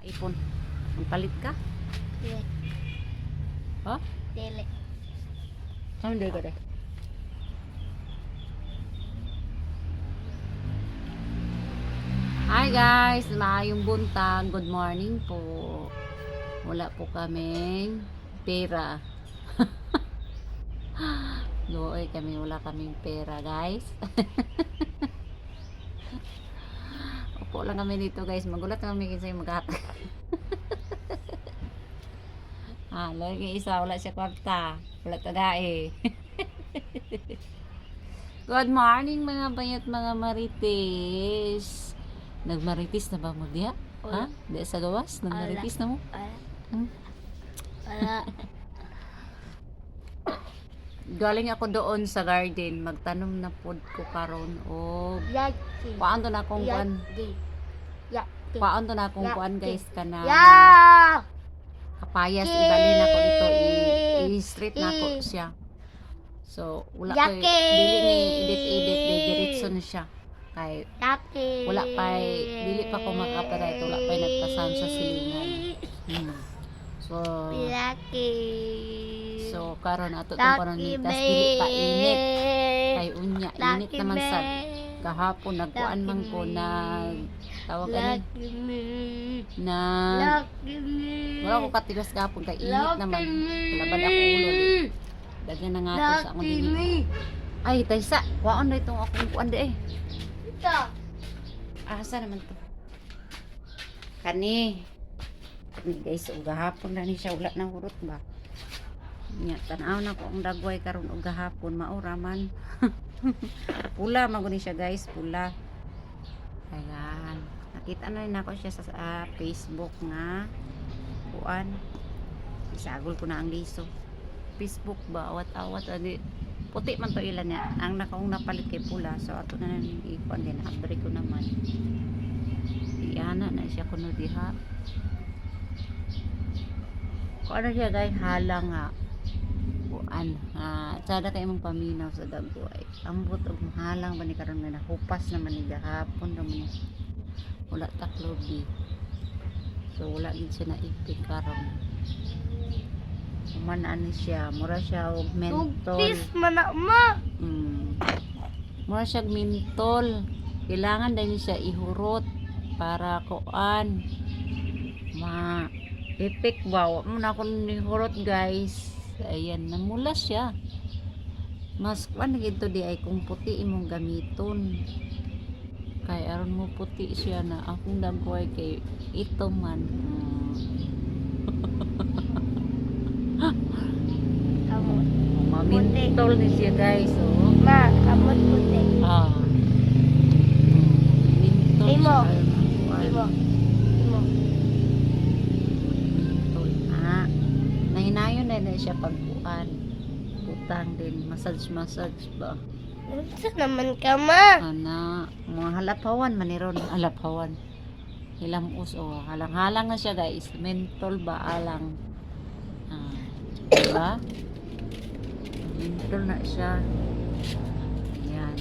Ipon. Magpalit ka? Dili. Ha? Dili. Saan hindi ka rin? Hi guys! Maayong buntag. Good morning po. Wala po kaming pera. Looy kami. Wala kaming pera guys. Upo lang kami dito guys. Magulat kami kasi maghatag. Lagi isa, wala siya kwarta. Wala tagae. Good morning mga bayat, mga marites. Nagmarites na ba mo diya? Ha? Di sa gawas? Nagmarites na mo? Wala. Galing ako doon sa garden. Magtanom na pod ko karon o Yaki. paano to na akong kuan? Yaki. Paano to na akong kuan guys ka na kapayas ibalin ako dito i-straight na ako siya. So, wala ko dili ni edit diretso na siya. Kay Yaki. wala pa dili pa ko makaparay wala pa nagpasan sa silingan. So, Yaki. so karon ato tong panonitas dili pa init. Kay unya init naman sad. Kahapon nagkuan man ko tawag ani na wala ko katigas kahapon kay init naman. Labad ako ulo. Daghan na nga to sa akong dili. Ay, taysa, kuan na itong akong kuan di eh. Ito. Asa naman to? Kani guys, ugahapon na ni siya wala nang hurot ba? Nya tan-aw na ko ang dagway karon ugahapon maura man. Pula man guni siya guys, pula. Ayan. Nakita na rin ako siya sa Facebook nga kuan. Isagol ko na ang liso. Facebook ba awat-awat adi puti man to ilan niya. Ang nakaong napalit kay pula, so ato na nang ikuan din abre ko naman. Iyana na siya kuno diha. Kuan siya guys, halang nga kuan. Sada kay mong paminaw sa dagway. Ambot og halang ba ni karon na nahupas naman ni gahapon naman ni. Wala taklobi. So wala gid siya na ipik karon. Man ani siya, mura siya og mentol. Tugtis man na ma. Mura siya og mentol. Kailangan din siya ihurot para kuan. Ipik ba? Wa mo na ako nihurot guys. Ayan, namula siya. Mas kuan gito di ay kung puti imong gamiton. Kay aron mo puti siya na akong dagway kay ito man. Kamot. Mamintol ni siya guys, oh. Ma, kamot puti. Mintol Imo. siya. Imo. Imo. Mintol. Nahinayon na siya pagkuan. Utang din, massage ba? Unsa naman ka ma? Mga halapawan maniron, halapawan. Hilamos o halang-halang na siya guys. Mentol ba alang? Diba? Mentol na siya. Ayan.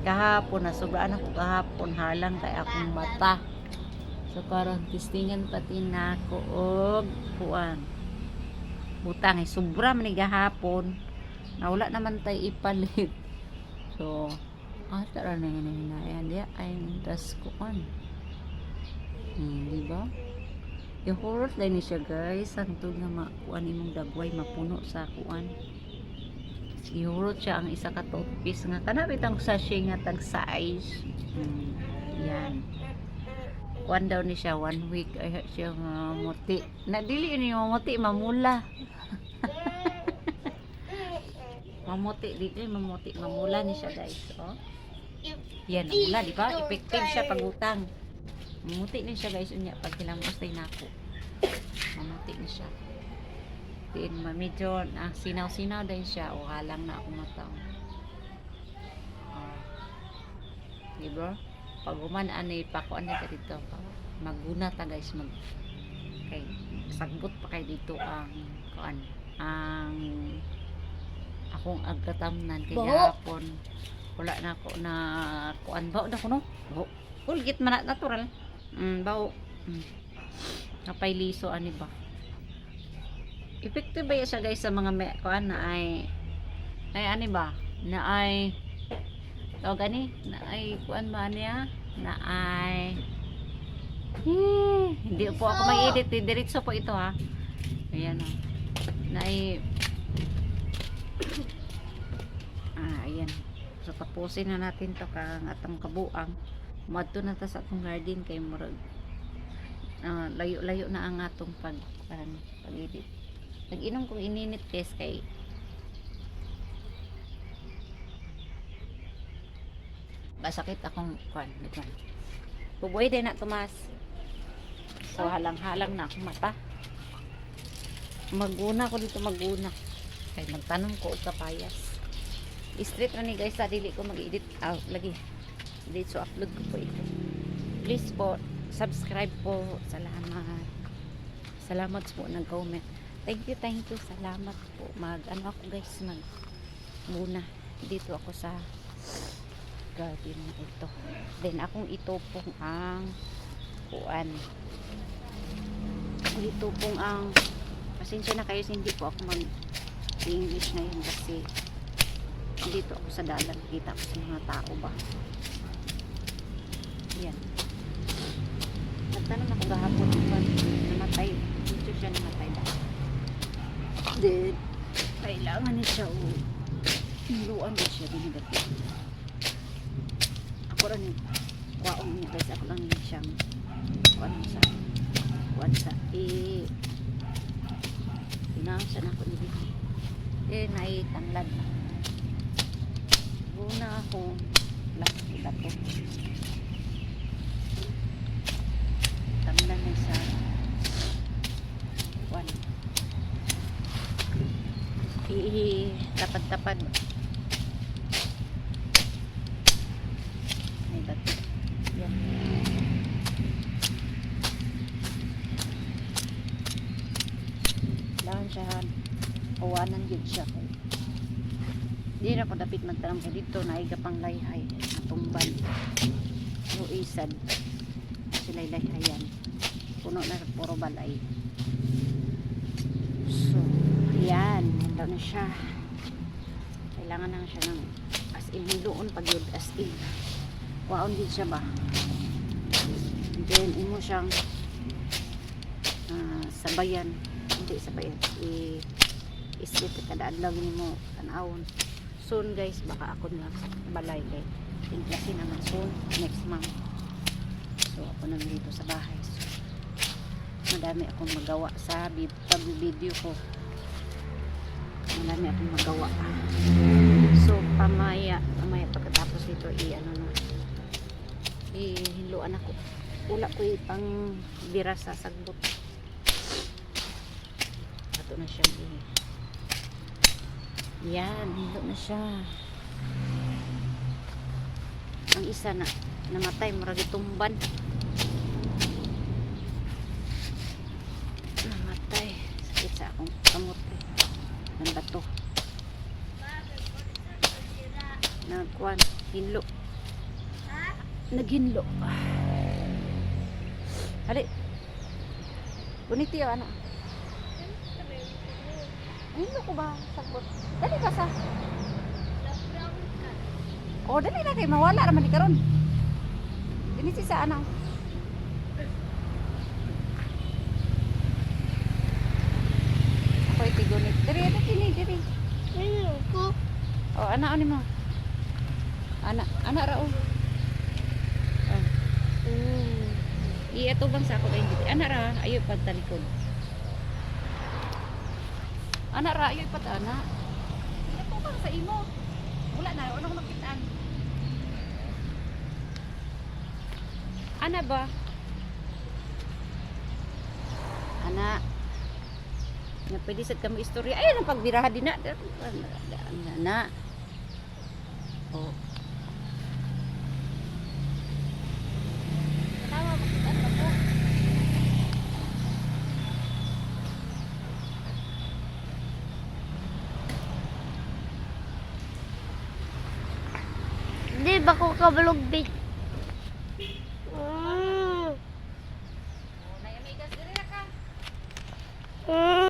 Kahapon na sobraan ako kahapon halang kay akong mata. So karon testingan pati na ako og kuan. Butang sobra man ni gahapon. Nawala naman tay ipalit. So, tara na yun ayan dia ay das kuan. Di ba? Ihurot lang ni siya guys. Santog na makuan imong dagway mapuno sa kuan. Ihurot siya ang isa ka toothpaste nga kanapit ang sachet nga tag size. Yan. Kuan daw ni siya 1 week ay siya muti. Nadili ni mamuti mamula. Mamuti dito mamuti mamula ni siya guys. Oh. Yan mamula di ba? Effective siya pag utang. Mamuti ni siya guys unya pag hilamos tay nako. Mamuti ni siya. Din medyo sinaw-sinaw din siya o halang na ako mata. Diba? Pag human ani pa ko ani ka dito maguna ta guys kay sagbot pa kay dito ang kuan ang akong agkatamnan kay hapon wala na ako na kuan ba na ko no. Kulgit man natural. Bao. Kapay liso ani ba? Effective ba yan siya guys sa mga kuan na ay ani ba? Na ay tawag ani? Na ay kuan ba niya? Na ay hindi po ako mag-edit, diretso po ito ha. Ayan o. Na ay ayan. So tapusin na natin to kang atong kabuang. Madto na ta sa atong garden kay murag layo-layo na ang atong pag-edit. Nag-inom kong ininit guys kay basakit akong kwan. Bubuhay din na Tomas. So halang-halang na akong mata. Maguna ko dito maguna. Kay nagtanom ko og kapayas. Straight na ni guys sa dili ko mag-edit out lagi. Dito upload ko po ito. Please po subscribe po. Salamat po nag-comment. Thank you. Salamat po. Ako guys muna dito ako sa garden na ito. Then akong itupong ang kuan. Itupong ang pasensya na kayo hindi po ako mag-English ngayon kasi dito ako sa dalan. Kita ko sa mga tao ba. Yan. Nagtanong ako gahapon namatay. Dito siya namatay ba? Then kailangan niya siya iluan ba siya binigati. Ako rin kwaong niya guys. Ako lang niya siyang kuan sa pinangsan ako ni Bibi. Naitanglad na. Una ako plastic ato. Tanglad na sa kuan. Tapad-tapad. May bato. Yan. Kailangan siya kawanan yun siya. Hindi na ako dapat magtanong ko dito na iga pang layhay natumbal o isad sila layhayan puno na puro balay. So yan, handa na siya. Kailangan na siya ng as in hiluon pag yun as in waon din siya ba. Then imo siyang sabayan, hindi sabayan islit kada adlaw mo tanawon. Soon guys, baka ako na balay kay tingklasin naman soon next month. So ako na dito sa bahay. So, madami akong magawa sa pag-video ko. Madami akong magawa. So pamaya pagkatapos nito hiluan ako. Ula ko ipang bira sa sagbot. Ato na siya yan, hilo na siya. Ang isa na namatay, maragi tumban. Namatay. Sakit sa akong kamot. Ang bato. Nagkuhan, hinlo. Naghinlo. Hali. Buniti o ano? Hinlo ko ba? Sagbot. Dali ka sa. Oh, dali na kay mawala naman di karon. Dili si sa ano. Ako itigunit. Diri. Ko. Oh, ana ani mo. Ana ra oh. Ato bang sa ako kay hindi. Ana ra ayo pagtalikod. Ana ra ayo patana. Ato bang sa imo. Wala na ano makitaan. Ana ba? Ana. Na pwede sad kamo istorya. Ay nang pagbiraha din na. Ana. Oh. Tawa mo kita po. Di ba ko kabalog bit?